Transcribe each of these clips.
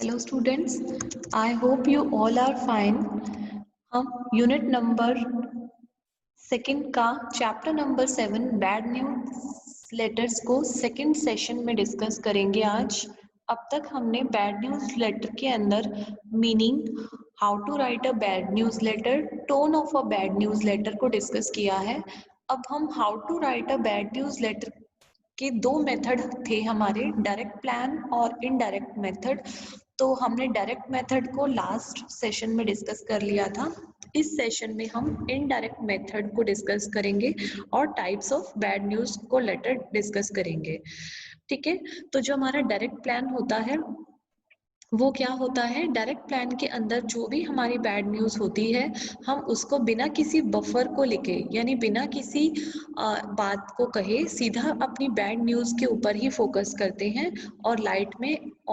Hello students, I hope you all are fine. हम unit number second का chapter number 7 bad news letters को second session में discuss करेंगे आज। अब तक हमने बैड न्यूज लेटर के अंदर meaning, how to write a bad news letter, tone of a bad news letter को डिस्कस किया है। अब हम how to write a bad news letter के दो मेथड थे हमारे, डायरेक्ट प्लान और इनडायरेक्ट मेथड। तो हमने डायरेक्ट मेथड को लास्ट सेशन में डिस्कस कर लिया था। इस सेशन में हम इनडायरेक्ट मेथड को डिस्कस करेंगे और टाइप्स ऑफ बैड न्यूज को लेटर डिस्कस करेंगे। ठीक है, तो जो हमारा डायरेक्ट प्लान होता है वो क्या होता है, डायरेक्ट प्लान के अंदर जो भी हमारी बैड न्यूज़ होती है हम उसको बिना किसी बफर को लिखे, यानी बिना किसी बात को कहे सीधा अपनी बैड न्यूज़ के ऊपर ही फोकस करते हैं और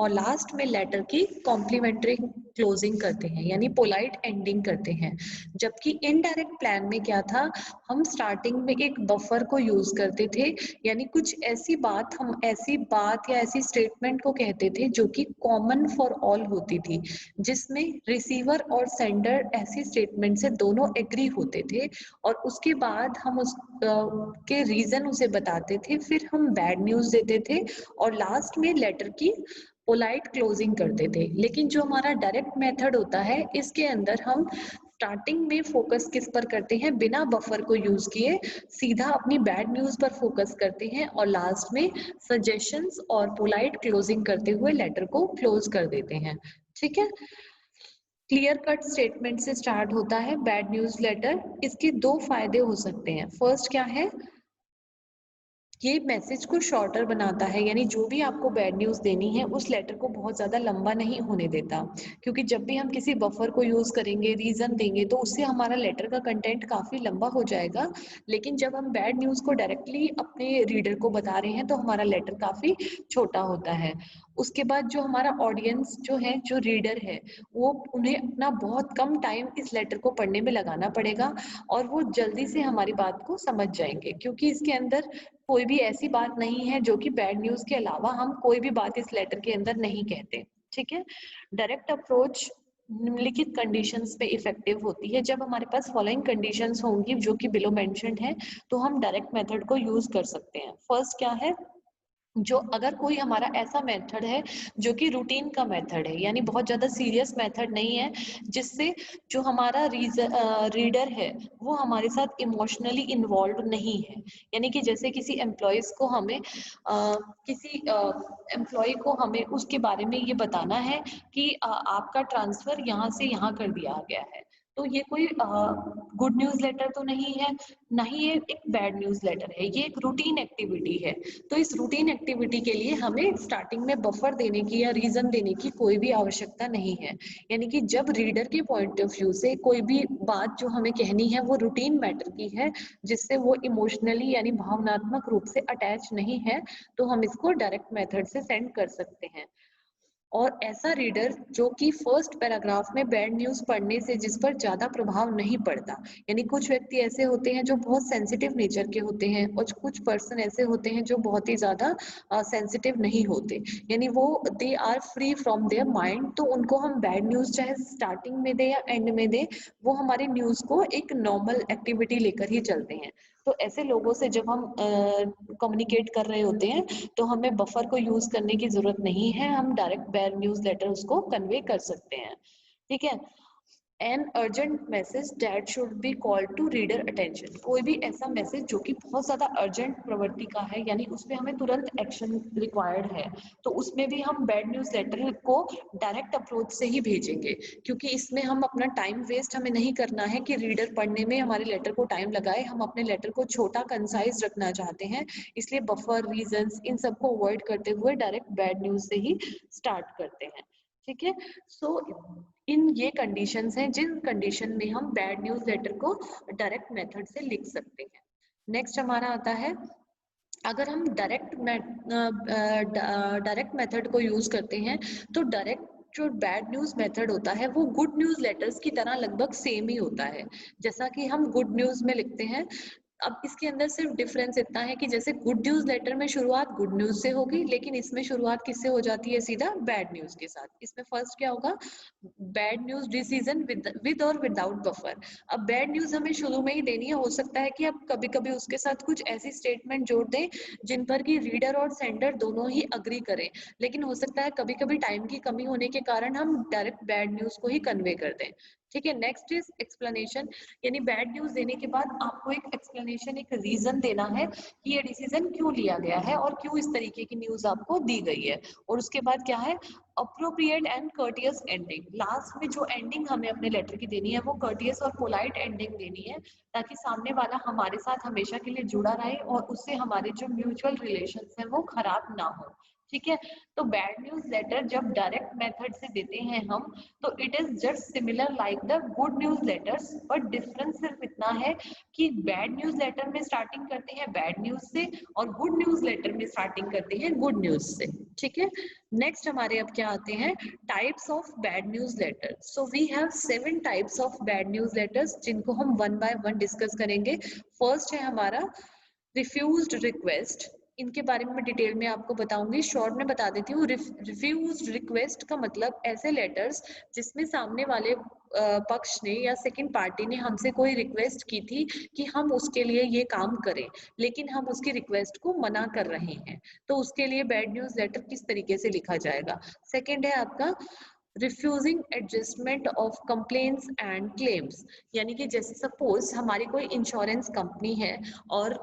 लास्ट में लेटर की कॉम्प्लीमेंट्री क्लोजिंग करते हैं, यानी पोलाइट एंडिंग करते हैं। जबकि इनडायरेक्ट प्लान में क्या था, हम स्टार्टिंग में एक बफर को यूज करते थे, यानी कुछ ऐसी बात या ऐसी स्टेटमेंट को कहते थे जो कि कॉमन फॉर ऑल होती थी, जिसमें रिसीवर और सेंडर ऐसी स्टेटमेंट से दोनों एग्री होते थे और उसके बाद हम उस के रीजन उसे बताते थे, फिर हम बैड न्यूज देते थे और लास्ट में लेटर की पोलाइट क्लोजिंग करते थे। लेकिन जो हमारा डायरेक्ट मेथड होता है इसके अंदर हम स्टार्टिंग में फोकस किस पर करते हैं, बिना बफर को यूज किए सीधा अपनी बैड न्यूज पर फोकस करते हैं और लास्ट में सजेशंस और पोलाइट क्लोजिंग करते हुए लेटर को क्लोज कर देते हैं। ठीक है, क्लियर कट स्टेटमेंट से स्टार्ट होता है बैड न्यूज लेटर। इसके दो फायदे हो सकते हैं। फर्स्ट क्या है, ये मैसेज को शॉर्टर बनाता है, यानी जो भी आपको बैड न्यूज़ देनी है उस लेटर को बहुत ज़्यादा लंबा नहीं होने देता, क्योंकि जब भी हम किसी बफर को यूज़ करेंगे, रीज़न देंगे, तो उससे हमारा लेटर का कंटेंट काफ़ी लंबा हो जाएगा। लेकिन जब हम बैड न्यूज़ को डायरेक्टली अपने रीडर को बता रहे हैं तो हमारा लेटर काफ़ी छोटा होता है। उसके बाद जो हमारा ऑडियंस जो है, जो रीडर है, वो उन्हें अपना बहुत कम टाइम इस लेटर को पढ़ने में लगाना पड़ेगा और वो जल्दी से हमारी बात को समझ जाएंगे, क्योंकि इसके अंदर कोई भी ऐसी बात नहीं है जो कि बैड न्यूज के अलावा हम कोई भी बात इस लेटर के अंदर नहीं कहते। ठीक है, डायरेक्ट अप्रोच निम्नलिखित कंडीशंस पे इफेक्टिव होती है। जब हमारे पास फॉलोइंग कंडीशंस होंगी जो कि बिलो मेंशन्ड है, तो हम डायरेक्ट मेथड को यूज कर सकते हैं। फर्स्ट क्या है, जो अगर कोई हमारा ऐसा मेथड है जो कि रूटीन का मेथड है, यानी बहुत ज़्यादा सीरियस मेथड नहीं है, जिससे जो हमारा रीडर है वो हमारे साथ इमोशनली इन्वॉल्व नहीं है, यानी कि जैसे किसी एम्प्लॉयज़ को हमें किसी एम्प्लॉय को हमें उसके बारे में ये बताना है कि आपका ट्रांसफ़र यहाँ से यहाँ कर दिया गया है, तो ये कोई गुड न्यूज़ लेटर तो नहीं है, ना ही ये एक बैड न्यूज़ लेटर है, ये एक रूटीन एक्टिविटी है। तो इस रूटीन एक्टिविटी के लिए हमें स्टार्टिंग में बफर देने की या रीजन देने की कोई भी आवश्यकता नहीं है, यानी कि जब रीडर के पॉइंट ऑफ व्यू से कोई भी बात जो हमें कहनी है वो रूटीन मैटर की है, जिससे वो इमोशनली यानी भावनात्मक रूप से अटैच नहीं है, तो हम इसको डायरेक्ट मेथड से सेंड कर सकते हैं। और ऐसा रीडर जो कि फर्स्ट पैराग्राफ में बैड न्यूज़ पढ़ने से जिस पर ज़्यादा प्रभाव नहीं पड़ता, यानी कुछ व्यक्ति ऐसे होते हैं जो बहुत सेंसिटिव नेचर के होते हैं और कुछ पर्सन ऐसे होते हैं जो बहुत ही ज़्यादा सेंसिटिव नहीं होते, यानी वो they are free from their mind, तो उनको हम बैड न्यूज़ चाहे स्टार्टिंग में दे या एंड में दे, वो हमारी न्यूज़ को एक नॉर्मल एक्टिविटी लेकर ही चलते हैं। तो ऐसे लोगों से जब हम कम्युनिकेट कर रहे होते हैं तो हमें बफर को यूज करने की जरूरत नहीं है, हम डायरेक्ट बैड न्यूज लेटर उसको कन्वे कर सकते हैं। ठीक है, an urgent message that should be called to reader attention, कोई भी ऐसा मैसेज जो कि बहुत ज्यादा अर्जेंट प्रवृत्ति का है, यानी उसमें हमें तुरंत एक्शन रिक्वायर्ड है, तो उसमें भी हम बैड न्यूज लेटर को डायरेक्ट अप्रोच से ही भेजेंगे, क्योंकि इसमें हम अपना टाइम वेस्ट हमें नहीं करना है कि रीडर पढ़ने में हमारे लेटर को टाइम लगाए, हम अपने लेटर को छोटा कंसाइज रखना चाहते हैं, इसलिए बफर रीजंस इन सबको अवॉइड करते हुए डायरेक्ट बैड न्यूज से ही स्टार्ट करते हैं। ठीक है, सो इन ये कंडीशंस हैं जिन कंडीशन में हम बैड न्यूज लेटर को डायरेक्ट मेथड से लिख सकते हैं। नेक्स्ट हमारा आता है, अगर हम डायरेक्ट मेथड को यूज करते हैं तो डायरेक्ट जो बैड न्यूज मेथड होता है वो गुड न्यूज लेटर्स की तरह लगभग सेम ही होता है। जैसा कि हम गुड न्यूज में लिखते हैं अब इसके अंदर सिर्फ डिफरेंस इतना है कि जैसे गुड न्यूज लेटर में शुरुआत गुड न्यूज से होगी, लेकिन इसमें शुरुआत किससे हो जाती है? सीधा बैड न्यूज के साथ। इसमें फर्स्ट क्या होगा? बैड न्यूज डिसीजन विद और विदाउट बफर। अब बैड न्यूज हमें शुरू में ही देनी है, हो सकता है कि आप कभी कभी उसके साथ कुछ ऐसी स्टेटमेंट जोड़ दें जिन पर कि रीडर और सेंडर दोनों ही अग्री करें, लेकिन हो सकता है कभी कभी टाइम की कमी होने के कारण हम डायरेक्ट बैड न्यूज को ही कन्वे कर दें। ठीक है, नेक्स्ट इज एक्सप्लेनेशन, यानी बैड न्यूज देने के बाद आपको एक एक्सप्लेनेशन, एक रीजन देना है कि ये डिसीजन क्यों लिया गया है और क्यों इस तरीके की न्यूज आपको दी गई है। और उसके बाद क्या है? Appropriate and courteous ending. Last में जो एंडिंग हमें अपने लेटर की देनी है वो कर्टियस और पोलाइट एंडिंग देनी है, ताकि सामने वाला हमारे साथ हमेशा के लिए जुड़ा रहे और उससे हमारे जो म्यूचुअल रिलेशंस हैं वो खराब ना हो। ठीक है, तो बैड न्यूज लेटर जब डायरेक्ट मेथड से देते हैं हम, तो it is just similar like the good news letters, but difference सिर्फ इतना है कि बैड न्यूज लेटर में स्टार्टिंग करते हैं बैड न्यूज से और गुड न्यूज लेटर में स्टार्टिंग करते हैं गुड न्यूज से। ठीक है, नेक्स्ट हमारे अब क्या आते हैं? Types of bad news letter. So we have 7 types of bad news letters, जिनको हम वन बाय वन डिस्कस करेंगे। फर्स्ट है हमारा रिफ्यूज्ड रिक्वेस्ट। इनके बारे में डिटेल में आपको बताऊंगी, शॉर्ट में बता देती हूँ। रिफ्यूज्ड रिक्वेस्ट का मतलब ऐसे लेटर्स जिसमें सामने वाले पक्ष ने या सेकंड पार्टी ने हमसे कोई रिक्वेस्ट की थी कि हम उसके लिए ये काम करें, लेकिन हम उसकी रिक्वेस्ट को मना कर रहे हैं, तो उसके लिए बैड न्यूज लेटर किस तरीके से लिखा जाएगा? सेकंड है आपका refusing adjustment of complaints and claims, यानी कि जैसे सपोज हमारी कोई इंश्योरेंस कंपनी है और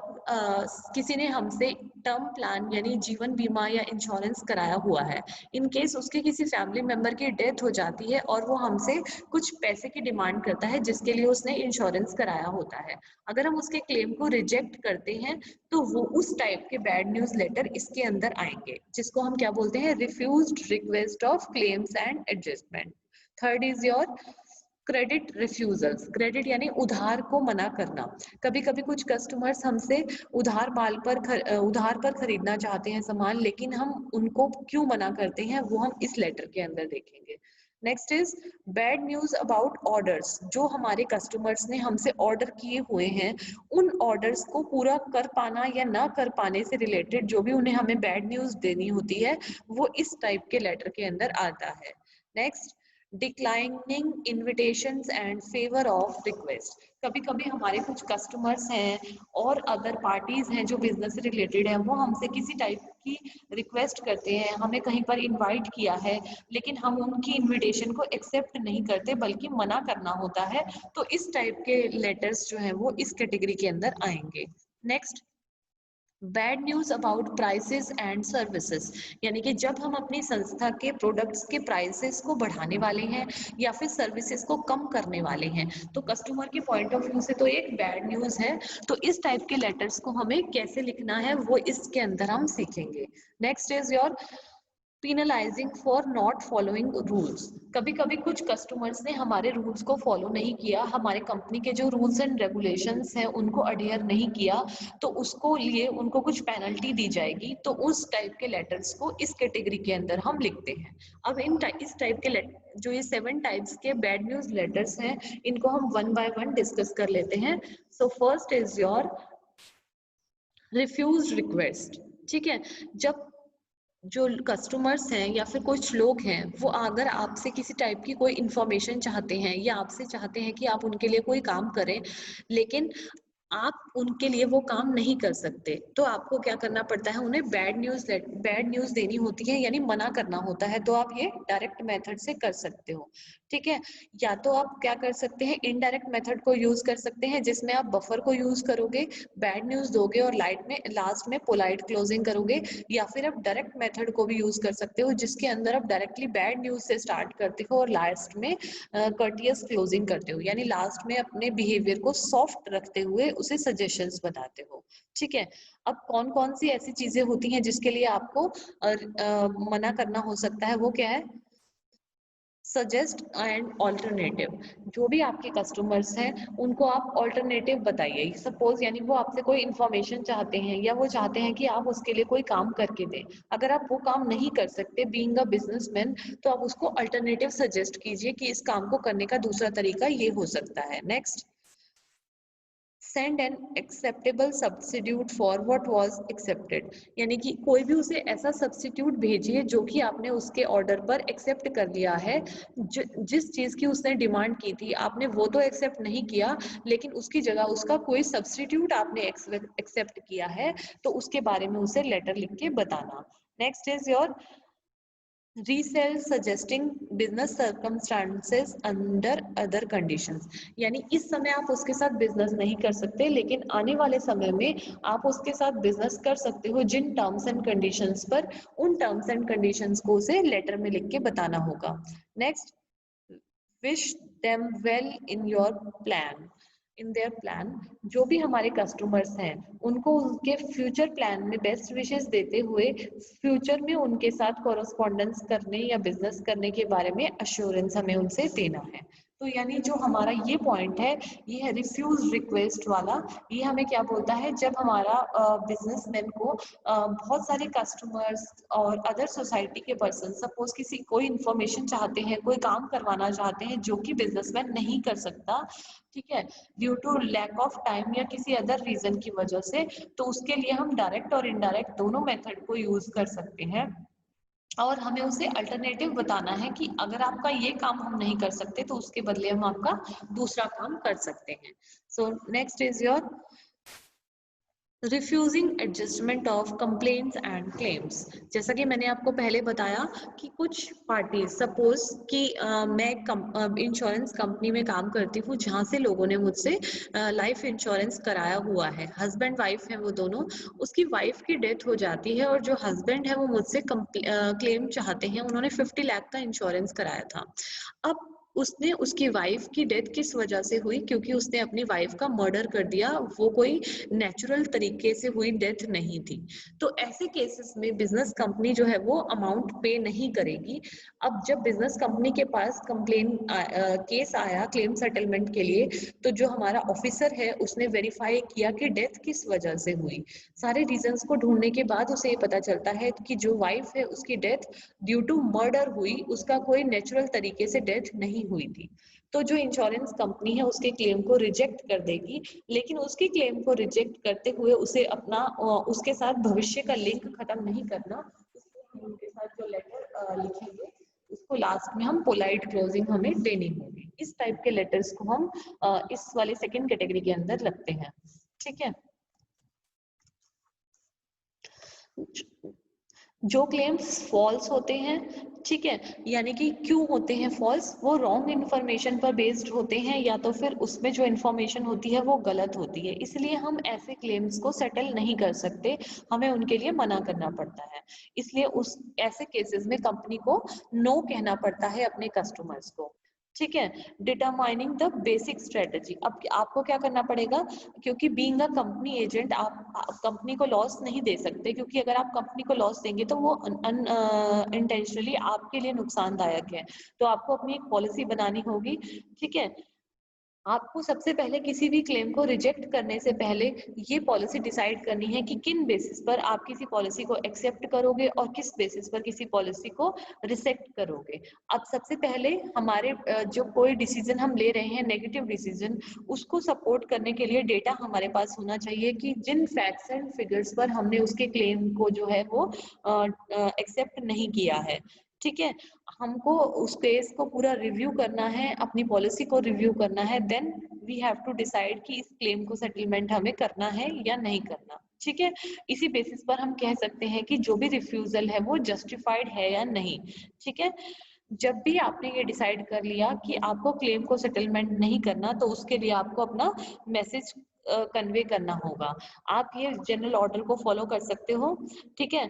किसी ने हमसे टर्म प्लान यानी जीवन बीमा या इंश्योरेंस कराया हुआ है। इन केस उसके किसी फैमिली मेंबर की डेथ हो जाती है और वो हमसे कुछ पैसे की डिमांड करता है जिसके लिए उसने इंश्योरेंस कराया होता है। अगर हम उसके क्लेम को रिजेक्ट करते हैं तो वो उस टाइप के बैड न्यूज लेटर इसके अंदर आएंगे, जिसको हम क्या बोलते हैं? Refused request of claims and adjustment. Third is your credit refusals. Credit यानी उधार को मना करना। कभी कभी कुछ कस्टमर्स हमसे उधार पर खरीदना चाहते हैं सामान, लेकिन हम उनको क्यों मना करते हैं वो हम इस लेटर के अंदर देखेंगे। Next is bad news about orders. जो हमारे कस्टमर्स ने हमसे ऑर्डर किए हुए हैं, उन ऑर्डर्स को पूरा कर पाना या ना कर पाने से रिलेटेड जो भी उन्हें हमें बैड न्यूज देनी होती है, वो इस टाइप के लेटर के अंदर आता है। Next, declining invitations and favour of request. कभी कभी हमारे कुछ कस्टमर्स हैं और अदर पार्टीज हैं जो बिजनेस से रिलेटेड है, वो हमसे किसी टाइप की रिक्वेस्ट करते हैं, हमें कहीं पर इनवाइट किया है, लेकिन हम उनकी इनविटेशन को एक्सेप्ट नहीं करते बल्कि मना करना होता है, तो इस टाइप के लेटर्स जो हैं वो इस कैटेगरी के अंदर आएंगे। Next, bad news about prices and services, यानी कि जब हम अपनी संस्था के प्रोडक्ट्स के प्राइसेस को बढ़ाने वाले हैं या फिर सर्विसेज को कम करने वाले हैं, तो कस्टमर के पॉइंट ऑफ व्यू से तो एक बैड न्यूज है। तो इस टाइप के लेटर्स को हमें कैसे लिखना है वो इसके अंदर हम सीखेंगे। Next is your penalising for not following rules. कभी कभी कुछ कस्टमर्स ने हमारे रूल्स को फॉलो नहीं किया, हमारे कंपनी के जो रूल्स एंड रेगुलेशंस हैं उनको अडियर नहीं किया, तो उसको लिए उनको कुछ पेनल्टी दी जाएगी, तो उस टाइप के लेटर्स को इस कैटेगरी के अंदर हम लिखते हैं। अब इस टाइप के जो ये 7 टाइप्स के बैड न्यूज लेटर्स हैं, इनको हम वन बाय वन डिस्कस कर लेते हैं। So first is your refuse request. ठीक है, जब जो कस्टमर्स हैं या फिर कुछ लोग हैं वो अगर आपसे किसी टाइप की कोई इंफॉर्मेशन चाहते हैं या आपसे चाहते हैं कि आप उनके लिए कोई काम करें, लेकिन आप उनके लिए वो काम नहीं कर सकते, तो आपको क्या करना पड़ता है? उन्हें बैड न्यूज देनी होती है, यानी मना करना होता है। तो आप ये डायरेक्ट मेथड से कर सकते हो। ठीक है, या तो आप क्या कर सकते हैं? इनडायरेक्ट मेथड को यूज कर सकते हैं, जिसमें आप बफर को यूज करोगे, बैड न्यूज दोगे और लास्ट में पोलाइट क्लोजिंग करोगे, या फिर आप डायरेक्ट मेथड को भी यूज कर सकते हो, जिसके अंदर आप डायरेक्टली बैड न्यूज से स्टार्ट करते हो और लास्ट में कर्टियस क्लोजिंग करते हो, यानी लास्ट में अपने बिहेवियर को सॉफ्ट रखते हुए उसे सजेशंस बताते हो। ठीक है, अब कौन कौन सी ऐसी चीजें होती हैं जिसके लिए आपको मना करना हो सकता है? वो क्या है? Suggest and alternative. जो भी आपके कस्टमर्स हैं उनको आप ऑल्टरनेटिव बताइए। सपोज यानी वो आपसे कोई इंफॉर्मेशन चाहते हैं या वो चाहते हैं कि आप उसके लिए कोई काम करके दें, अगर आप वो काम नहीं कर सकते बीइंग अ बिजनेसमैन, तो आप उसको अल्टरनेटिव सजेस्ट कीजिए कि इस काम को करने का दूसरा तरीका ये हो सकता है। Next, send an acceptable substitute for what was accepted, यानी कि कोई भी उसे ऐसा सब्स्टिट्यूट भेजिए जो कि आपने उसके ऑर्डर पर एक्सेप्ट कर लिया है। जिस चीज़ की उसने डिमांड की थी आपने वो तो एक्सेप्ट नहीं किया, लेकिन उसकी जगह उसका कोई सब्स्टिट्यूट आपने एक्सेप्ट किया है, तो उसके बारे में उसे लेटर लिख के बताना। Next is your resale suggesting business circumstances under other conditions, यानी इस समय आप उसके साथ बिजनेस नहीं कर सकते, लेकिन आने वाले समय में आप उसके साथ बिजनेस कर सकते हो जिन टर्म्स एंड कंडीशंस पर, उन टर्म्स एंड कंडीशंस को उसे लेटर में लिख के बताना होगा। Next, wish them well in your plan, in their plan, जो भी हमारे कस्टमर्स हैं उनको उनके फ्यूचर प्लान में बेस्ट विशेस देते हुए फ्यूचर में उनके साथ कॉरेस्पॉन्डेंस करने या बिजनेस करने के बारे में अश्योरेंस हमें उनसे देना है। तो यानी जो हमारा ये पॉइंट है, ये है रिफ्यूज रिक्वेस्ट वाला। ये हमें क्या बोलता है, जब हमारा बिजनेसमैन को बहुत सारे कस्टमर्स और अदर सोसाइटी के पर्सन सपोज किसी कोई इन्फॉर्मेशन चाहते हैं, कोई काम करवाना चाहते हैं जो कि बिजनेसमैन नहीं कर सकता, ठीक है, due to lack of time या किसी अदर रीजन की वजह से, तो उसके लिए हम डायरेक्ट और इनडायरेक्ट दोनों मेथड को यूज कर सकते हैं। और हमें उसे अल्टरनेटिव बताना है कि अगर आपका ये काम हम नहीं कर सकते तो उसके बदले हम आपका दूसरा काम कर सकते हैं। So next is your refusing adjustment of complaints and claims. जैसा कि मैंने आपको पहले बताया कि कुछ पार्टीज सपोज कि मैं इंश्योरेंस कंपनी में काम करती हूँ जहाँ से लोगों ने मुझसे लाइफ इंश्योरेंस कराया हुआ है, हस्बैंड वाइफ है वो दोनों, उसकी वाइफ की डेथ हो जाती है और जो हस्बैंड है वो मुझसे क्लेम चाहते हैं, उन्होंने 50 लाख का इंश्योरेंस कराया था। अब उसने उसकी वाइफ की डेथ किस वजह से हुई, क्योंकि उसने अपनी वाइफ का मर्डर कर दिया, वो कोई नेचुरल तरीके से हुई डेथ नहीं थी। तो ऐसे केसेस में बिजनेस कंपनी जो है वो अमाउंट पे नहीं करेगी। अब जब बिजनेस कंपनी के पास केस आया क्लेम सेटलमेंट के लिए, तो जो हमारा ऑफिसर है उसने वेरीफाई किया कि डेथ किस वजह से हुई। सारे रीजंस को ढूंढने के बाद उसे ये पता चलता है कि जो वाइफ है उसकी डेथ ड्यू टू मर्डर हुई, उसका कोई नेचुरल तरीके से डेथ नहीं हुई थी। तो जो इंश्योरेंस कंपनी है उसके क्लेम को रिजेक्ट कर देगी, लेकिन उसकी क्लेम को रिजेक्ट करते हुए उसे अपना उसके साथ भविष्य का लिंक खत्म नहीं करना। इसलिए हम उनके साथ जो लेटर लिखेंगे उसको लास्ट में हम पोलाइट क्लोजिंग हमें देनी होगी। इस टाइप के लेटर्स को हम इस वाले सेकंड कैटेगरी के अंदर रखते हैं, ठीक है। जो क्लेम्स फॉल्स होते हैं, ठीक है, यानी कि क्यों होते हैं फॉल्स, वो रॉन्ग इन्फॉर्मेशन पर बेस्ड होते हैं या तो फिर उसमें जो इन्फॉर्मेशन होती है वो गलत होती है, इसलिए हम ऐसे क्लेम्स को सेटल नहीं कर सकते, हमें उनके लिए मना करना पड़ता है। इसलिए उस ऐसे केसेस में कंपनी को नो कहना पड़ता है अपने कस्टमर्स को, ठीक है। डिटरमाइनिंग द बेसिक स्ट्रेटजी, अब आपको क्या करना पड़ेगा, क्योंकि बीइंग अ कंपनी एजेंट आप कंपनी को लॉस नहीं दे सकते, क्योंकि अगर आप कंपनी को लॉस देंगे तो वो इंटेंशनली आपके लिए नुकसानदायक है। तो आपको अपनी एक पॉलिसी बनानी होगी, ठीक है। आपको सबसे पहले किसी भी क्लेम को रिजेक्ट करने से पहले ये पॉलिसी डिसाइड करनी है कि किन बेसिस पर आप किसी पॉलिसी को एक्सेप्ट करोगे और किस बेसिस पर किसी पॉलिसी को रिजेक्ट करोगे। अब सबसे पहले हमारे जो कोई डिसीजन हम ले रहे हैं नेगेटिव डिसीजन, उसको सपोर्ट करने के लिए डेटा हमारे पास होना चाहिए कि जिन फैक्ट्स एंड फिगर्स पर हमने उसके क्लेम को जो है वो एक्सेप्ट नहीं किया है, ठीक है। हमको उस केस को पूरा रिव्यू करना है, अपनी पॉलिसी को रिव्यू करना है, then we have to decide कि इस क्लेम को सेटलमेंट हमें करना है या नहीं करना, ठीक है। इसी बेसिस पर हम कह सकते हैं कि जो भी रिफ्यूजल है वो जस्टिफाइड है या नहीं, ठीक है। जब भी आपने ये डिसाइड कर लिया कि आपको क्लेम को सेटलमेंट नहीं करना, तो उसके लिए आपको अपना मैसेज कन्वे करना होगा। आप ये जनरल ऑर्डर को फॉलो कर सकते हो, ठीक है।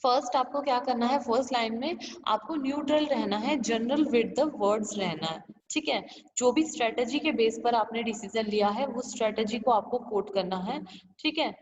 फर्स्ट आपको क्या करना है, फर्स्ट लाइन में आपको न्यूट्रल रहना है, जनरल विद द वर्ड्स रहना है, ठीक है। जो भी स्ट्रेटजी के बेस पर आपने डिसीजन लिया है वो स्ट्रेटजी को आपको कोट करना है, ठीक है।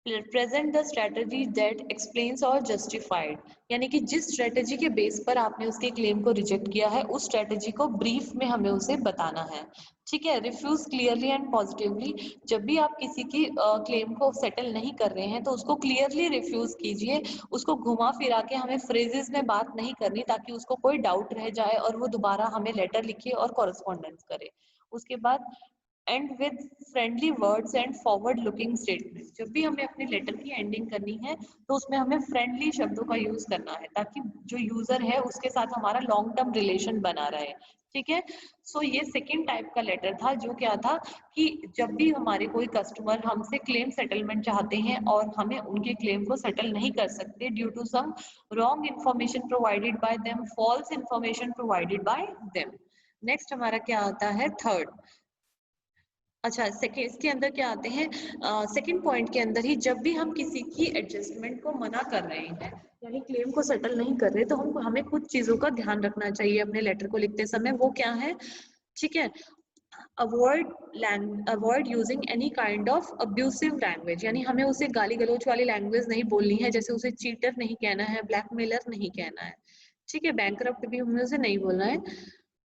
Present the strategy that explains और जस्टिफाइड, यानी कि जिस स्ट्रेटजी के बेस पर आपने उसके क्लेम को रिजेक्ट किया है उस स्ट्रेटजी को ब्रीफ में हमें उसे बताना है, ठीक है। रिफ्यूज क्लियरली एंड पॉजिटिवली, जब भी आप किसी की क्लेम को सेटल नहीं कर रहे हैं तो उसको क्लियरली रिफ्यूज कीजिए, उसको घुमा फिरा के हमें फ्रेजेस में बात नहीं करनी ताकि उसको कोई डाउट रह जाए और वो दोबारा हमें लेटर लिखे और कॉरेस्पॉन्डेंस करे। उसके बाद and with friendly words and forward looking statement. जब भी हमें अपने लेटर की एंडिंग करनी है तो उसमें हमें फ्रेंडली शब्दों का यूज करना है ताकि जो यूजर है उसके साथ हमारा लॉन्ग टर्म रिलेशन बना रहे। ठीक है। सो ये सेकेंड टाइप का लेटर था जो क्या था कि जब भी हमारे कोई कस्टमर हमसे क्लेम सेटलमेंट चाहते हैं और हमें उनके क्लेम को सेटल नहीं कर सकते due to some wrong information provided by them, false information provided by them. Next हमारा क्या आता है थर्ड। अच्छा, सेकेंड इसके अंदर क्या आते हैं, सेकेंड पॉइंट के अंदर ही जब भी हम किसी की एडजस्टमेंट को मना कर रहे हैं यानी क्लेम को सेटल नहीं कर रहे तो हम हमें कुछ चीजों का ध्यान रखना चाहिए अपने लेटर को लिखते समय। वो क्या है? ठीक है। Avoid using any kind of abusive language, यानी हमें उसे गाली गलौज वाली लैंग्वेज नहीं बोलनी है, जैसे उसे चीटर नहीं कहना है, ब्लैकमेलर नहीं कहना है। ठीक है। बैंकरप्ट भी हमें उसे नहीं बोलना है।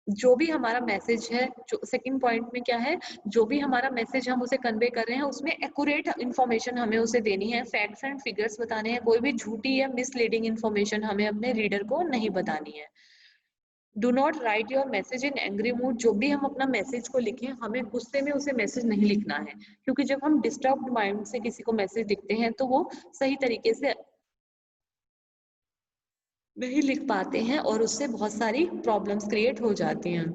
जो भी हमारा मैसेज है, जो सेकंड पॉइंट में क्या है, जो भी हमारा मैसेज हम उसे कन्वे कर रहे हैं उसमें एक्यूरेट इंफॉर्मेशन हमें उसे देनी है, फैक्ट्स एंड फिगर्स बताने हैं, कोई भी झूठी या मिसलीडिंग इंफॉर्मेशन हमें अपने रीडर को नहीं बतानी है। Do not right your message in angry mood, जो भी हम अपना मैसेज को लिखें हमें गुस्से में उसे मैसेज नहीं लिखना है, क्योंकि जब हम डिस्टर्ब्ड माइंड से किसी को मैसेज लिखते हैं तो वो सही तरीके से नहीं लिख पाते हैं और उससे बहुत सारी प्रॉब्लम्स क्रिएट हो जाती हैं।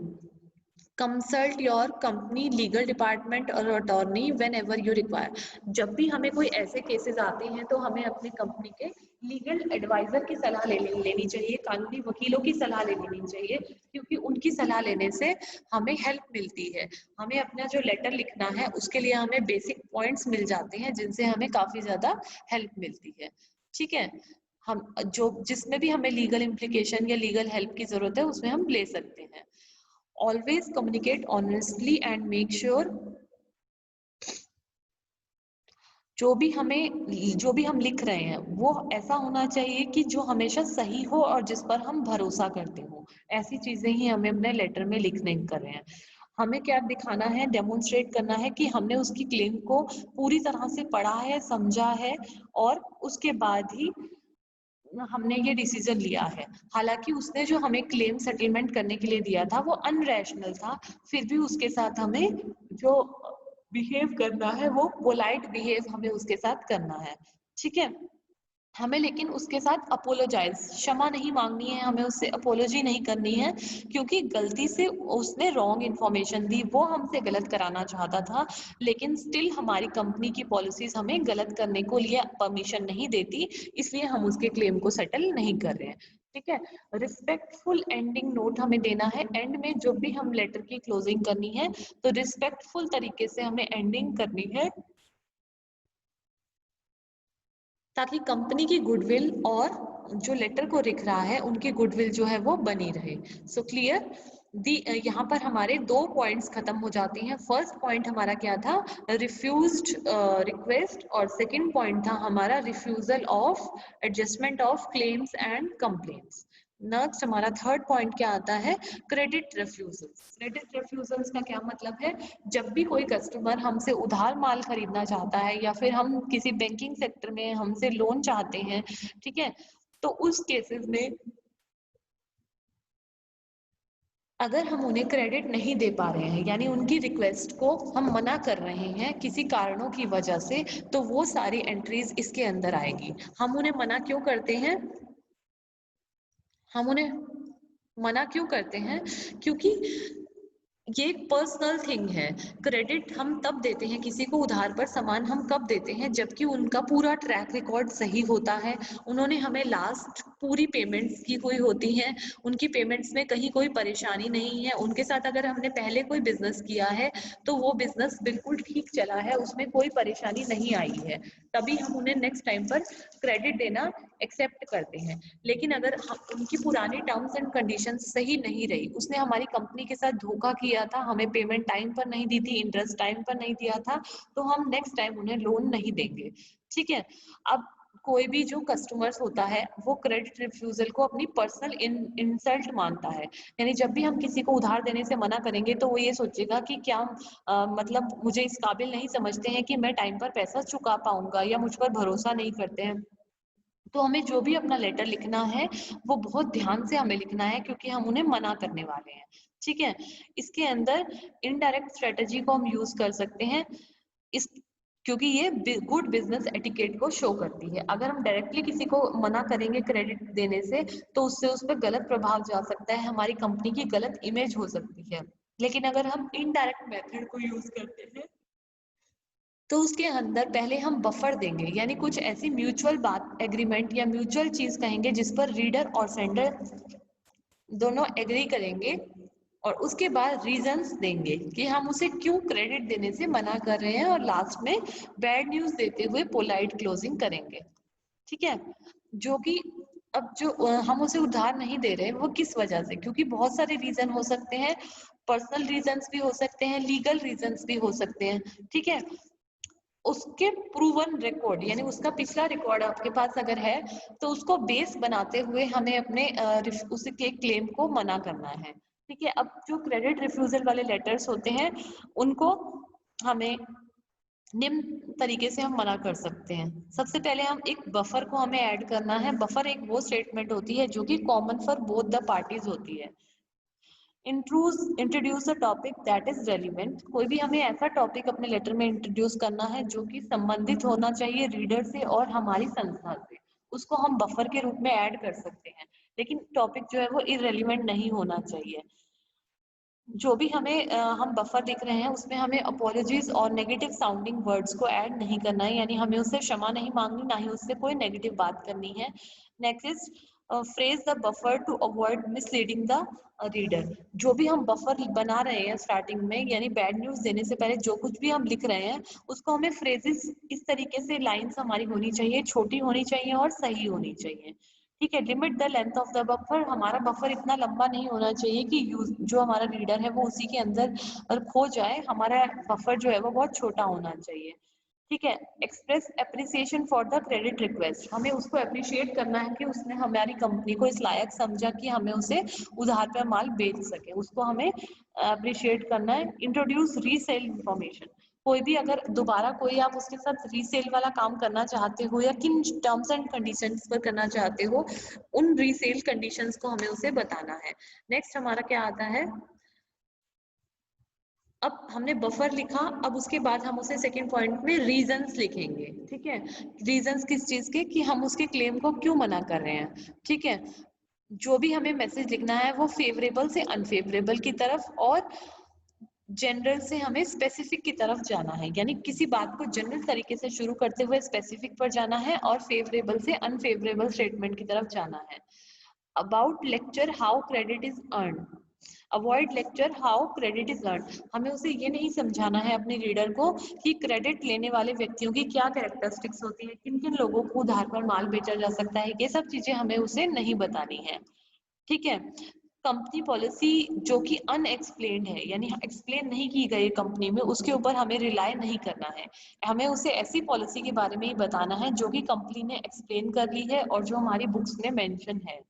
Consult your company legal department और attorney whenever you require. जब भी हमें कोई ऐसे केसेस आते हैं तो हमें अपनी कंपनी के लीगल एडवाइजर की सलाह लेनी चाहिए, कानूनी वकीलों की सलाह लेनी चाहिए, क्योंकि उनकी सलाह लेने से हमें हेल्प मिलती है। हमें अपना जो लेटर लिखना है उसके लिए हमें बेसिक पॉइंट्स मिल जाते हैं जिनसे हमें काफी ज्यादा हेल्प मिलती है। ठीक है। हम जो जिसमें भी हमें लीगल इम्प्लीकेशन या लीगल हेल्प की जरूरत है उसमें हम ले सकते हैं। Always communicate honestly and make sure जो भी हम लिख रहे हैं वो ऐसा होना चाहिए कि जो हमेशा सही हो और जिस पर हम भरोसा करते हो। ऐसी चीजें ही हमें अपने लेटर में लिखने कर रहे हैं। हमें क्या दिखाना है, डेमोन्स्ट्रेट करना है कि हमने उसकी क्लेम को पूरी तरह से पढ़ा है, समझा है और उसके बाद ही हमने ये डिसीजन लिया है। हालांकि उसने जो हमें क्लेम सेटलमेंट करने के लिए दिया था वो अनरैशनल था, फिर भी उसके साथ हमें जो बिहेव करना है वो पोलाइट बिहेव हमें उसके साथ करना है। ठीक है। हमें लेकिन उसके साथ अपोलोजाइज, क्षमा नहीं मांगनी है, हमें उससे अपोलॉजी नहीं करनी है, क्योंकि गलती से उसने रॉन्ग इन्फॉर्मेशन दी, वो हमसे गलत कराना चाहता था, लेकिन स्टिल हमारी कंपनी की पॉलिसीज हमें गलत करने को लिए परमिशन नहीं देती, इसलिए हम उसके क्लेम को सेटल नहीं कर रहे हैं। ठीक है। रिस्पेक्टफुल एंडिंग नोट हमें देना है। एंड में जब भी हम लेटर की क्लोजिंग करनी है तो रिस्पेक्टफुल तरीके से हमें एंडिंग करनी है, ताकि कंपनी की गुडविल और जो लेटर को लिख रहा है उनकी गुडविल जो है वो बनी रहे। So clear the. यहाँ पर हमारे दो पॉइंट्स खत्म हो जाते हैं। फर्स्ट पॉइंट हमारा क्या था, रिफ्यूज्ड रिक्वेस्ट, और सेकंड पॉइंट था हमारा refusal of adjustment of claims and complaints. Next हमारा थर्ड पॉइंट क्या आता है, क्रेडिट रिफ्यूजल्स। क्रेडिट रिफ्यूजल्स का क्या मतलब है, जब भी कोई कस्टमर हमसे उधार माल खरीदना चाहता है या फिर हम किसी बैंकिंग सेक्टर में हमसे लोन चाहते हैं, ठीक है, तो उस केसेस में अगर हम उन्हें क्रेडिट नहीं दे पा रहे हैं यानी उनकी रिक्वेस्ट को हम मना कर रहे हैं किसी कारणों की वजह से, तो वो सारी एंट्रीज इसके अंदर आएगी। हम उन्हें मना क्यों करते हैं, हम उन्हें मना क्यों करते हैं, क्योंकि ये एक पर्सनल थिंग है। क्रेडिट हम तब देते हैं किसी को, उधार पर सामान हम कब देते हैं जबकि उनका पूरा ट्रैक रिकॉर्ड सही होता है, उन्होंने हमें लास्ट पूरी पेमेंट्स की हुई होती हैं, उनकी पेमेंट्स में कहीं कोई परेशानी नहीं है, उनके साथ अगर हमने पहले कोई बिजनेस किया है तो वो बिजनेस बिल्कुल ठीक चला है, उसमें कोई परेशानी नहीं आई है, तभी हम उन्हें नेक्स्ट टाइम पर क्रेडिट देना एक्सेप्ट करते हैं। लेकिन अगर उनकी पुरानी टर्म्स एंड कंडीशंस सही नहीं रही, उसने हमारी कंपनी के साथ धोखा किया था, हमें पेमेंट टाइम पर नहीं दी थी, इंटरेस्ट टाइम पर नहीं दिया था, तो हम नेक्स्ट टाइम उन्हें लोन नहीं देंगे। ठीक है। अब कोई भी जो कस्टमर्स होता है वो क्रेडिट रिफ्यूजल को अपनी पर्सनल इंसल्ट मानता है, यानी जब भी हम किसी को उधार देने से मना करेंगे तो वो ये सोचेगा कि क्या मतलब मुझे इस काबिल नहीं समझते हैं कि मैं टाइम पर पैसा चुका पाऊंगा, या मुझ पर भरोसा नहीं करते हैं। तो हमें जो भी अपना लेटर लिखना है वो बहुत ध्यान से हमें लिखना है, क्योंकि हम उन्हें मना करने वाले हैं। ठीक है, इसके अंदर इनडायरेक्ट स्ट्रेटजी को हम यूज कर सकते हैं, इस क्योंकि ये गुड बिजनेस एटिकेट को शो करती है। अगर हम डायरेक्टली किसी को मना करेंगे क्रेडिट देने से, तो उससे उस पर गलत प्रभाव जा सकता है, हमारी कंपनी की गलत इमेज हो सकती है। लेकिन अगर हम इनडायरेक्ट मेथड को यूज करते हैं, तो उसके अंदर पहले हम बफर देंगे, यानी कुछ ऐसी म्यूचुअल बात एग्रीमेंट या म्यूचुअल चीज कहेंगे जिस पर रीडर और सेंडर दोनों एग्री करेंगे, और उसके बाद रीजंस देंगे कि हम उसे क्यों क्रेडिट देने से मना कर रहे हैं, और लास्ट में बैड न्यूज देते हुए पोलाइट क्लोजिंग करेंगे। ठीक है, जो कि अब जो हम उसे उधार नहीं दे रहे वो किस वजह से, क्योंकि बहुत सारे रीजन हो सकते हैं, पर्सनल रीजंस भी हो सकते हैं, लीगल रीजंस भी हो सकते हैं। ठीक है, उसके प्रूवन रिकॉर्ड यानी उसका पिछला रिकॉर्ड आपके पास अगर है, तो उसको बेस बनाते हुए हमें अपने उसके क्लेम को मना करना है। ठीक है, अब जो क्रेडिट रिफ्यूजल वाले लेटर्स होते हैं, उनको हमें निम्न तरीके से हम मना कर सकते हैं। सबसे पहले हम एक बफर को हमें ऐड करना है। बफर एक वो स्टेटमेंट होती है जो कि common for both the parties होती है। Introduce a topic that is relevant, कोई भी हमें ऐसा टॉपिक अपने लेटर में इंट्रोड्यूस करना है जो कि संबंधित होना चाहिए रीडर से और हमारी संस्था से, उसको हम बफर के रूप में ऐड कर सकते हैं। लेकिन टॉपिक जो है वो इररेलीवेंट नहीं होना चाहिए। जो भी हम बफर लिख रहे हैं उसमें हमें अपॉलॉजीज और नेगेटिव साउंडिंग वर्ड्स को ऐड नहीं करना है, यानी हमें उससे क्षमा नहीं मांगनी, ना ही उससे कोई नेगेटिव बात करनी है। Next is phrase the buffer to avoid misleading the reader. जो भी हम बफर बना रहे हैं स्टार्टिंग में, यानी बैड न्यूज देने से पहले जो कुछ भी हम लिख रहे हैं, उसको हमें फ्रेजेस इस तरीके से लाइंस हमारी होनी चाहिए, छोटी होनी चाहिए और सही होनी चाहिए। ठीक है, limit the length of the buffer, हमारा बफर इतना लंबा नहीं होना चाहिए कि यूज जो हमारा रीडर है वो उसी के अंदर खो जाए। हमारा बफर जो है वो बहुत छोटा होना चाहिए। ठीक है, express appreciation for the credit request, हमें उसको अप्रिशिएट करना है कि उसने हमारी कंपनी को इस लायक समझा कि हमें उसे उधार पर माल बेच सके, उसको हमें अप्रिशिएट करना है। इंट्रोड्यूस रीसेल इंफॉर्मेशन, कोई भी अगर दोबारा कोई आप उसके साथ रीसेल वाला काम करना चाहते हो या किन टर्म्स एंड कंडीशंस पर करना चाहते हो, उन रीसेल कंडीशंस को हमें उसे बताना है। नेक्स्ट हमारा क्या आता है, अब हमने बफर लिखा, अब उसके बाद हम उसे सेकंड पॉइंट में रीजंस लिखेंगे। ठीक है, रीजंस किस चीज के, कि हम उसके क्लेम को क्यों मना कर रहे हैं। ठीक है, जो भी हमें मैसेज लिखना है वो फेवरेबल से अनफेवरेबल की तरफ और जनरल से हमें स्पेसिफिक की तरफ जाना है, यानी किसी बात को जनरल तरीके से शुरू करते हुए स्पेसिफिक पर जाना है और फेवरेबल से अनफेवरेबल स्टेटमेंट की तरफ जाना है। About lecture how credit is earn, avoid lecture how credit is earn, हमें उसे ये नहीं समझाना है अपने रीडर को कि क्रेडिट लेने वाले व्यक्तियों की क्या कैरेक्टरिस्टिक्स होती है, किन किन लोगों को उधार पर माल बेचा जा सकता है, ये सब चीजें हमें उसे नहीं बतानी है। ठीक है, कंपनी पॉलिसी जो कि अनएक्सप्लेन्ड है, यानी एक्सप्लेन नहीं की गई कंपनी में, उसके ऊपर हमें रिलाय नहीं करना है। हमें उसे ऐसी पॉलिसी के बारे में ही बताना है जो कि कंपनी ने एक्सप्लेन कर ली है और जो हमारी बुक्स में मेंशन है।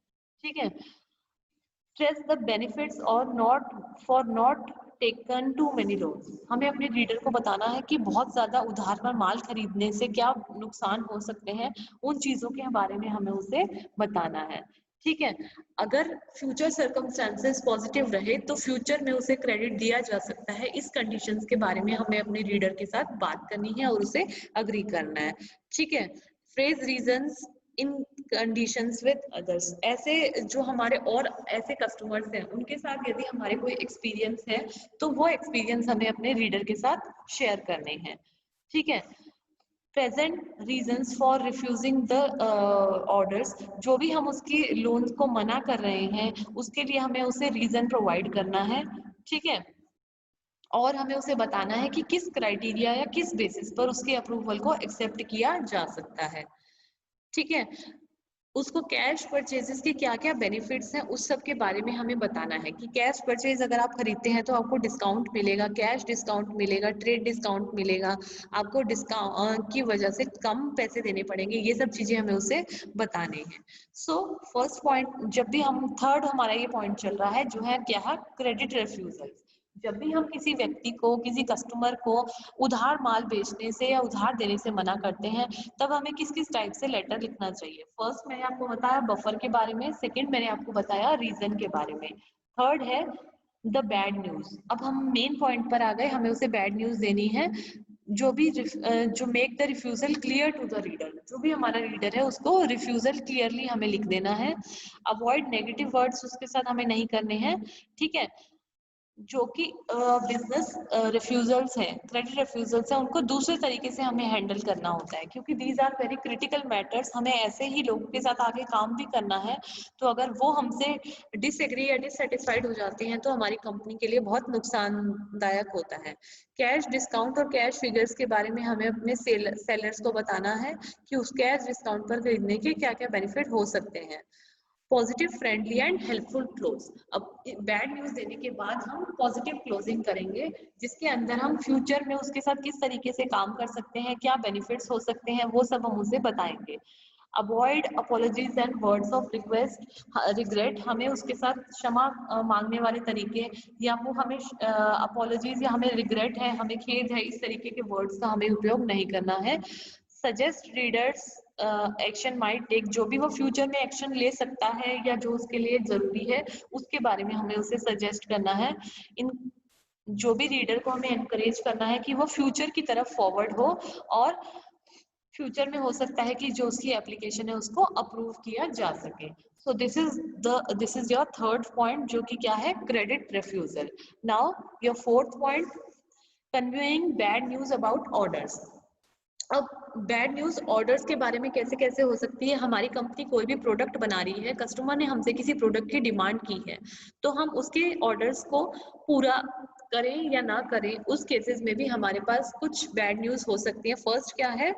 ठीक है, स्ट्रेस द बेनिफिट्स और not for not taken to many loans, हमें अपने रीडर को बताना है कि बहुत ज्यादा उधार पर माल खरीदने से क्या नुकसान हो सकते हैं, उन चीजों के बारे में हमें उसे बताना है। ठीक है, अगर फ्यूचर सर्कमस्टेंसेस पॉजिटिव रहे तो फ्यूचर में उसे क्रेडिट दिया जा सकता है, इस कंडीशंस के बारे में हमें अपने रीडर के साथ बात करनी है और उसे अग्री करना है। ठीक है, phrase reasons in conditions with others, ऐसे जो हमारे और ऐसे कस्टमर्स हैं उनके साथ यदि हमारे कोई एक्सपीरियंस है तो वो एक्सपीरियंस हमें अपने रीडर के साथ शेयर करने हैं। ठीक है, present reasons for refusing the orders, जो भी हम उसकी लोन्स को मना कर रहे हैं उसके लिए हमें उसे रीजन प्रोवाइड करना है। ठीक है, और हमें उसे बताना है कि किस क्राइटेरिया या किस बेसिस पर उसके अप्रूवल को एक्सेप्ट किया जा सकता है। ठीक है, उसको कैश परचेजेस के क्या क्या बेनिफिट्स हैं उस सब के बारे में हमें बताना है कि कैश परचेज अगर आप खरीदते हैं तो आपको डिस्काउंट मिलेगा, कैश डिस्काउंट मिलेगा, ट्रेड डिस्काउंट मिलेगा, आपको डिस्काउंट की वजह से कम पैसे देने पड़ेंगे, ये सब चीजें हमें उसे बताने हैं। सो फर्स्ट पॉइंट, जब भी हम थर्ड हमारा ये पॉइंट चल रहा है जो है क्या है, क्रेडिट रिफ्यूजल, जब भी हम किसी व्यक्ति को, किसी कस्टमर को उधार माल बेचने से या उधार देने से मना करते हैं, तब हमें किस किस टाइप से लेटर लिखना चाहिए। फर्स्ट मैंने आपको बताया बफर के बारे में, सेकंड मैंने आपको बताया रीजन के बारे में, थर्ड है द बैड न्यूज। अब हम मेन पॉइंट पर आ गए, हमें उसे बैड न्यूज देनी है। जो make the refusal clear to the reader, जो भी हमारा रीडर है उसको रिफ्यूजल क्लियरली हमें लिख देना है। अवॉइड नेगेटिव वर्ड्स उसके साथ हमें नहीं करने हैं, ठीक है। जो कि बिजनेस रिफ्यूजल्स हैं, क्रेडिट रिफ्यूजल्स हैं, उनको दूसरे तरीके से हमें हैंडल करना होता है, क्योंकि these are very critical matters. हमें ऐसे ही लोगों के साथ आगे काम भी करना है, तो अगर वो हमसे डिसएग्री या डिससेटिस्फाइड हो जाते हैं तो हमारी कंपनी के लिए बहुत नुकसानदायक होता है। कैश डिस्काउंट और कैश फिगर्स के बारे में हमें अपने सेलर्स को बताना है कि उस कैश डिस्काउंट पर खरीदने के क्या क्या बेनिफिट हो सकते हैं। Positive, friendly and helpful close. अब बैड न्यूज देने के बाद हम पॉजिटिव क्लोजिंग करेंगे, जिसके अंदर हम फ्यूचर में उसके साथ किस तरीके से काम कर सकते हैं, क्या बेनिफिट्स हो सकते हैं, वो सब हम उसे बताएंगे। Avoid apologies and words of request regret. हमें उसके साथ क्षमा मांगने वाले तरीके, या वो हमें अपॉलॉजीज या हमें रिग्रेट है, हमें खेद है, इस तरीके के वर्ड्स का हमें उपयोग नहीं करना है। Suggest readers action might take, जो भी वो फ्यूचर में एक्शन ले सकता है या जो उसके लिए जरूरी है उसके बारे में हमें उसे सजेस्ट करना है। इन जो भी रीडर को हमें एनकरेज करना है कि वो फ्यूचर की तरफ फॉरवर्ड हो, और फ्यूचर में हो सकता है कि जो उसकी एप्लीकेशन है उसको अप्रूव किया जा सके। So this is your third point, जो कि क्या है, credit refusal. Now your fourth point, conveying bad news about orders. अब बैड न्यूज ऑर्डर्स के बारे में कैसे कैसे हो सकती है। हमारी कंपनी कोई भी प्रोडक्ट बना रही है, कस्टमर ने हमसे किसी प्रोडक्ट की डिमांड की है, तो हम उसके ऑर्डर्स को पूरा करें या ना करें, उस केसेस में भी हमारे पास कुछ बैड न्यूज हो सकती है।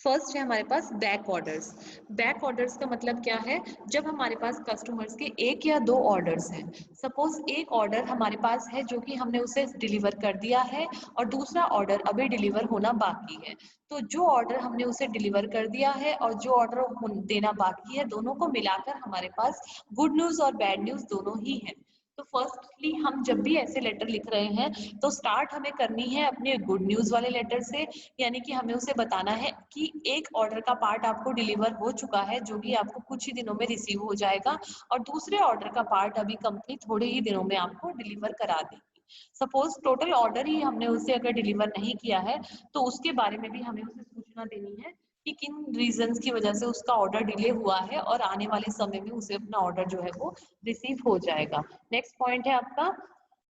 फर्स्ट है हमारे पास बैक ऑर्डर्स। बैक ऑर्डर्स का मतलब क्या है, जब हमारे पास कस्टमर्स के एक या दो ऑर्डर्स हैं। सपोज एक ऑर्डर हमारे पास है जो कि हमने उसे डिलीवर कर दिया है, और दूसरा ऑर्डर अभी डिलीवर होना बाकी है। तो जो ऑर्डर हमने उसे डिलीवर कर दिया है और जो ऑर्डर देना बाकी है, दोनों को मिलाकर हमारे पास गुड न्यूज और बैड न्यूज दोनों ही है। तो फर्स्टली हम जब भी ऐसे लेटर लिख रहे हैं तो स्टार्ट हमें करनी है अपने गुड न्यूज वाले लेटर से, यानी कि हमें उसे बताना है कि एक ऑर्डर का पार्ट आपको डिलीवर हो चुका है, जो कि आपको कुछ ही दिनों में रिसीव हो जाएगा, और दूसरे ऑर्डर का पार्ट अभी कंपनी थोड़े ही दिनों में आपको डिलीवर करा देगी। सपोज टोटल ऑर्डर ही हमने उसे अगर डिलीवर नहीं किया है, तो उसके बारे में भी हमें उसे सूचना देनी है कि किन रीजंस की वजह से उसका ऑर्डर डिले हुआ है, और आने वाले समय में उसे अपना ऑर्डर जो है वो रिसीव हो जाएगा। नेक्स्ट पॉइंट है आपका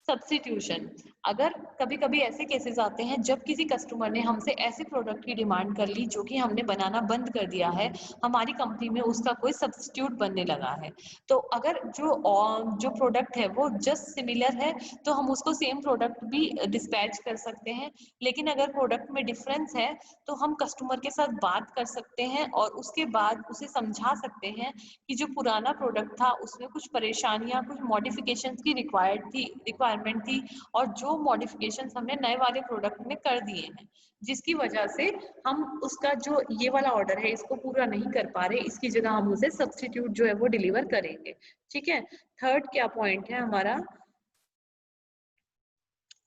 सब्स्टिट्यूशन। अगर कभी कभी ऐसे केसेस आते हैं जब किसी कस्टमर ने हमसे ऐसे प्रोडक्ट की डिमांड कर ली जो कि हमने बनाना बंद कर दिया है, हमारी कंपनी में उसका कोई सब्स्टिट्यूट बनने लगा है, तो अगर जो प्रोडक्ट है वो जस्ट सिमिलर है, तो हम उसको सेम प्रोडक्ट भी डिस्पैच कर सकते हैं। लेकिन अगर प्रोडक्ट में डिफरेंस है, तो हम कस्टमर के साथ बात कर सकते हैं और उसके बाद उसे समझा सकते हैं कि जो पुराना प्रोडक्ट था उसमें कुछ परेशानियां, कुछ मॉडिफिकेशंस की रिक्वायरमेंट थी, और जो मॉडिफिकेशंस हमने नए वाले प्रोडक्ट में कर दिए हैं, जिसकी वजह से हम उसका जो ये वाला ऑर्डर है इसको पूरा नहीं कर पा रहे, इसकी जगह हम उसे सब्स्टिट्यूट जो है वो डिलीवर करेंगे। ठीक है। थर्ड क्या पॉइंट है हमारा,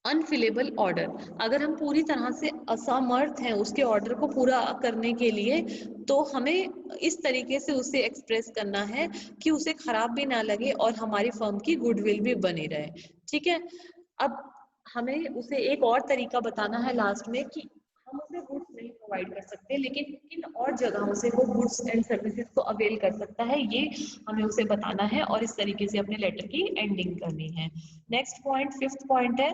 अनफिलेबल ऑर्डर। अगर हम पूरी तरह से असमर्थ हैं उसके ऑर्डर को पूरा करने के लिए, तो हमें इस तरीके से उसे एक्सप्रेस करना है कि उसे खराब भी ना लगे और हमारी फर्म की गुडविल भी बनी रहे। ठीक है। अब हमें उसे एक और तरीका बताना है लास्ट में कि हम उसे गुड्स नहीं प्रोवाइड कर सकते, लेकिन किन और जगहों से वो गुड्स एंड सर्विसेज को अवेल कर सकता है, ये हमें उसे बताना है, और इस तरीके से अपने लेटर की एंडिंग करनी है। नेक्स्ट पॉइंट, फिफ्थ पॉइंट है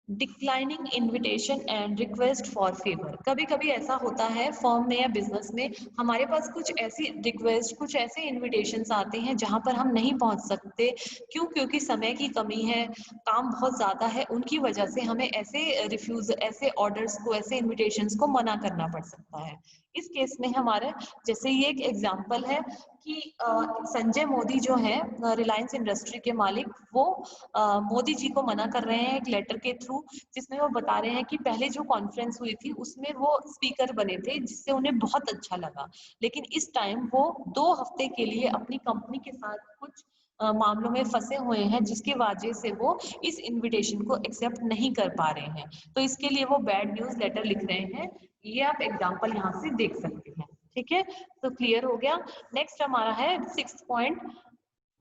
declining invitation and request for favour. कभी कभी ऐसा होता है फर्म में या बिजनेस में, हमारे पास कुछ ऐसी रिक्वेस्ट, कुछ ऐसे इनविटेशंस आते हैं जहां पर हम नहीं पहुंच सकते। क्यों? क्योंकि समय की कमी है, काम बहुत ज़्यादा है, उनकी वजह से हमें ऐसे ऑर्डर्स को, ऐसे इन्विटेशंस को मना करना पड़ सकता है। इस केस में हमारे, जैसे ये एक एग्जाम्पल है कि संजय मोदी जो है, रिलायंस इंडस्ट्री के मालिक, वो मोदी जी को मना कर रहे हैं एक लेटर के थ्रू, जिसमें वो बता रहे हैं कि पहले जो कॉन्फ्रेंस हुई थी उसमें वो स्पीकर बने थे, जिससे उन्हें बहुत अच्छा लगा, लेकिन इस टाइम वो 2 हफ्ते के लिए अपनी कंपनी के साथ कुछ मामलों में फंसे हुए हैं जिसकी वजह से वो इस इनविटेशन को एक्सेप्ट नहीं कर पा रहे हैं, तो इसके लिए वो बैड न्यूज लेटर लिख रहे हैं। ये आप एग्जाम्पल यहाँ से देख सकते हैं। ठीक है, तो क्लियर हो गया। नेक्स्ट हमारा है 6th point,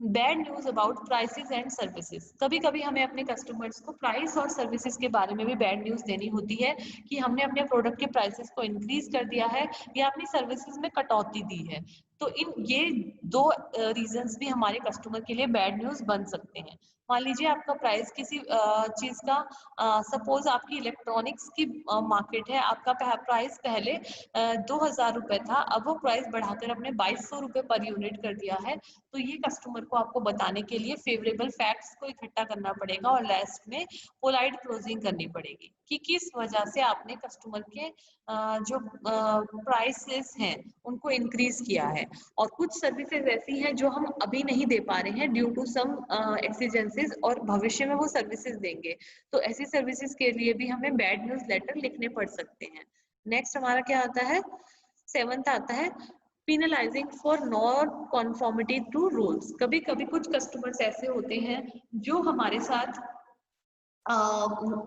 bad news about prices and services. कभी कभी हमें अपने कस्टमर्स को प्राइस और सर्विसेज के बारे में भी बैड न्यूज देनी होती है कि हमने अपने प्रोडक्ट के प्राइसेस को इंक्रीज कर दिया है या अपनी सर्विसेज में कटौती दी है। तो इन ये दो रीजंस भी हमारे कस्टमर के लिए बैड न्यूज बन सकते हैं। मान लीजिए आपका प्राइस किसी चीज का, सपोज आपकी इलेक्ट्रॉनिक्स की मार्केट है, आपका प्राइस पहले 2,000 रुपए था, अब वो प्राइस बढ़ाकर अपने 2,200 रुपए पर यूनिट कर दिया है। तो ये कस्टमर को आपको बताने के लिए फेवरेबल फैक्ट्स को इकट्ठा करना पड़ेगा और लास्ट में पोलाइट क्लोजिंग करनी पड़ेगी कि किस वजह से आपने कस्टमर के जो प्राइसेस हैं उनको इंक्रीज किया है। और कुछ सर्विसेज ऐसी हैं जो हम अभी नहीं दे पा रहे हैं ड्यू टू सम एक्सीजेंसीज, और भविष्य में वो सर्विसेज देंगे, तो ऐसी सर्विसेज के लिए भी हमें बैड न्यूज लेटर लिखने पड़ सकते हैं। नेक्स्ट हमारा क्या आता है, 7th आता है penalizing for non-conformity to rules। कभी कभी कुछ कस्टमर्स ऐसे होते हैं जो हमारे साथ,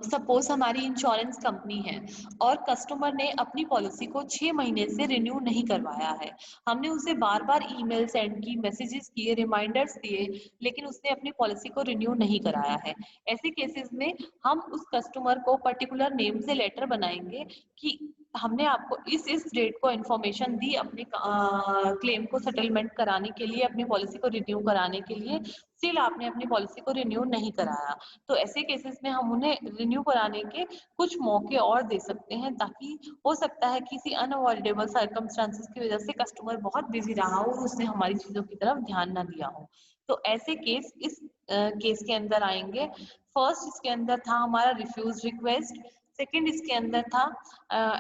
सपोज हमारी इंश्योरेंस कंपनी है और कस्टमर ने अपनी पॉलिसी को 6 महीने से रिन्यू नहीं करवाया है। हमने उसे बार बार ईमेल सेंड की, मैसेजेस किए, रिमाइंडर्स दिए, लेकिन उसने अपनी पॉलिसी को रिन्यू नहीं कराया है। ऐसे केसेस में हम उस कस्टमर को पर्टिकुलर नेम से लेटर बनाएंगे कि हमने आपको इस डेट को इन्फॉर्मेशन दी अपने क्लेम को सेटलमेंट कराने के लिए, अपनी पॉलिसी को रिन्यू कराने के लिए, स्टिल आपने अपनी पॉलिसी को रिन्यू नहीं कराया। तो ऐसे केसेस में हम उन्हें रिन्यू कराने के कुछ मौके और दे सकते हैं, ताकि हो सकता है किसी अनअवॉइडेबल सर्कमस्टांसेस की वजह से कस्टमर बहुत बिजी रहा हो और उसने हमारी चीजों की तरफ ध्यान ना दिया हो। तो ऐसे केस इस केस के अंदर आएंगे। फर्स्ट इसके अंदर था हमारा रिफ्यूज रिक्वेस्ट, सेकंड इसके अंदर था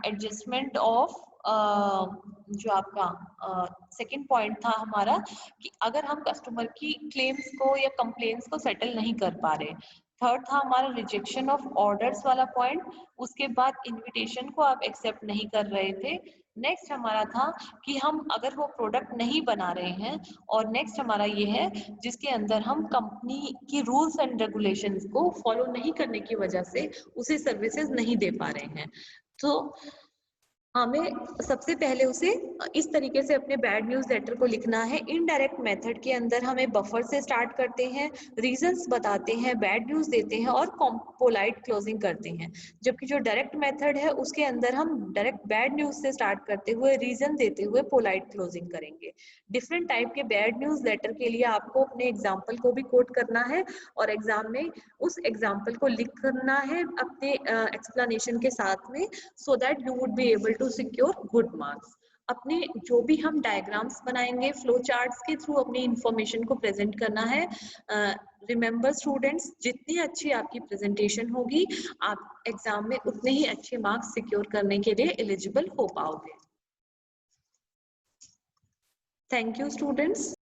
एडजस्टमेंट ऑफ, जो आपका सेकंड पॉइंट था हमारा कि अगर हम कस्टमर की क्लेम्स को या कंप्लेंट्स को सेटल नहीं कर पा रहे। थर्ड था हमारा रिजेक्शन ऑफ ऑर्डर्स वाला पॉइंट, उसके बाद इनविटेशन को आप एक्सेप्ट नहीं कर रहे थे। नेक्स्ट हमारा था कि हम अगर वो प्रोडक्ट नहीं बना रहे हैं, और नेक्स्ट हमारा ये है जिसके अंदर हम कंपनी की रूल्स एंड रेगुलेशंस को फॉलो नहीं करने की वजह से उसे सर्विसेज नहीं दे पा रहे हैं। तो हमें सबसे पहले उसे इस तरीके से अपने बैड न्यूज लेटर को लिखना है। इनडायरेक्ट मेथड के अंदर हमें बफर से स्टार्ट करते हैं, रीजंस बताते हैं, बैड न्यूज देते हैं और पोलाइट क्लोजिंग करते हैं। जबकि जो डायरेक्ट मेथड है उसके अंदर हम डायरेक्ट बैड न्यूज से स्टार्ट करते हुए रीजन देते हुए पोलाइट क्लोजिंग करेंगे। डिफरेंट टाइप के बैड न्यूज लेटर के लिए आपको अपने एग्जाम्पल को भी कोट करना है और एग्जाम में उस एग्जाम्पल को लिख करना है अपने एक्सप्लेनेशन के साथ में, so that you would be able to secure good marks. अपने जो भी हम डायग्राम्स बनाएंगे फ्लो चार्ट्स के थ्रू अपनी इंफॉर्मेशन को प्रेजेंट करना है। रिमेंबर स्टूडेंट्स, जितनी अच्छी आपकी प्रेजेंटेशन होगी आप एग्जाम में उतने ही अच्छे मार्क्स सिक्योर करने के लिए एलिजिबल हो पाओगे। Thank you students.